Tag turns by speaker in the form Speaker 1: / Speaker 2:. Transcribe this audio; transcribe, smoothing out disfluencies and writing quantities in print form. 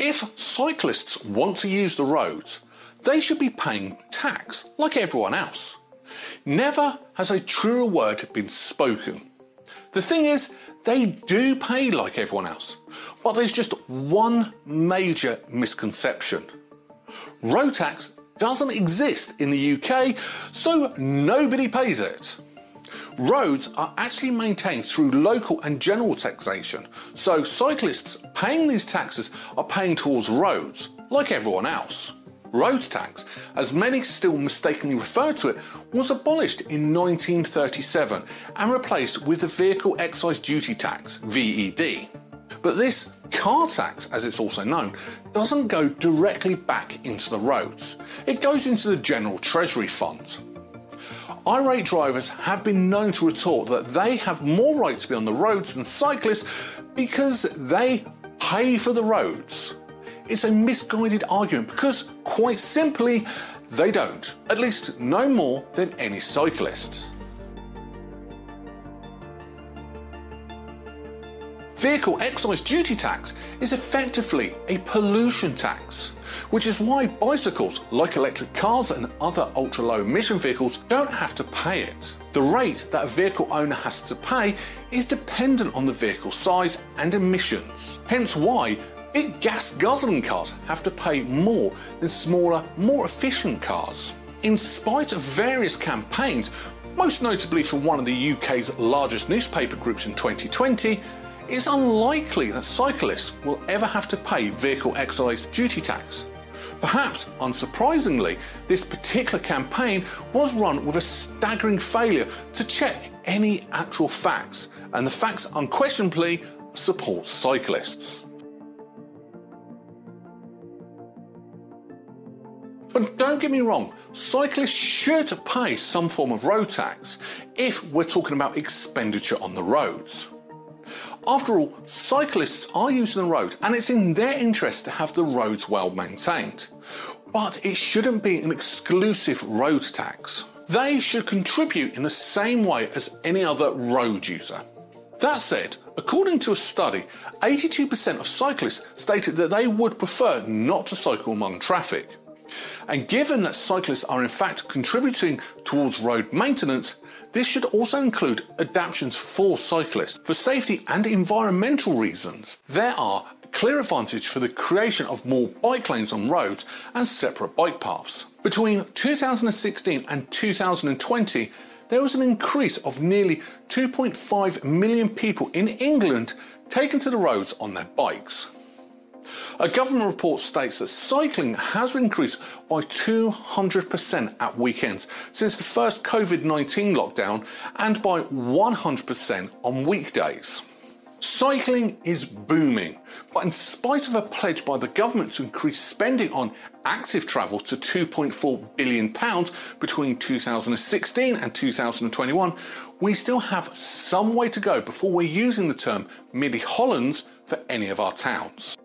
Speaker 1: If cyclists want to use the roads, they should be paying tax like everyone else. Never has a truer word been spoken. The thing is, they do pay like everyone else, but there's just one major misconception. Road tax doesn't exist in the UK, so nobody pays it. Roads are actually maintained through local and general taxation, so cyclists paying these taxes are paying towards roads, like everyone else. Road tax, as many still mistakenly refer to it, was abolished in 1937 and replaced with the Vehicle Excise Duty Tax, VED. But this car tax, as it's also known, doesn't go directly back into the roads. It goes into the General Treasury Fund. Irate drivers have been known to retort that they have more right to be on the roads than cyclists because they pay for the roads. It's a misguided argument because, quite simply, they don't, at least no more than any cyclist. Vehicle excise duty tax is effectively a pollution tax, which is why bicycles, like electric cars and other ultra-low emission vehicles, don't have to pay it. The rate that a vehicle owner has to pay is dependent on the vehicle size and emissions. Hence why big gas guzzling cars have to pay more than smaller, more efficient cars. In spite of various campaigns, most notably from one of the UK's largest newspaper groups in 2020, it's unlikely that cyclists will ever have to pay vehicle excise duty tax. Perhaps unsurprisingly, this particular campaign was run with a staggering failure to check any actual facts, and the facts unquestionably support cyclists. But don't get me wrong, cyclists should pay some form of road tax if we're talking about expenditure on the roads. After all, cyclists are using the road and it's in their interest to have the roads well maintained. But it shouldn't be an exclusive road tax. They should contribute in the same way as any other road user. That said, according to a study, 82% of cyclists stated that they would prefer not to cycle among traffic. And given that cyclists are in fact contributing towards road maintenance, this should also include adaptations for cyclists. For safety and environmental reasons, there are a clear advantage for the creation of more bike lanes on roads and separate bike paths. Between 2016 and 2020, there was an increase of nearly 2.5 million people in England taken to the roads on their bikes. A government report states that cycling has increased by 200% at weekends since the first COVID-19 lockdown and by 100% on weekdays. Cycling is booming, but in spite of a pledge by the government to increase spending on active travel to £2.4 billion between 2016 and 2021, we still have some way to go before we're using the term midi-Hollands for any of our towns.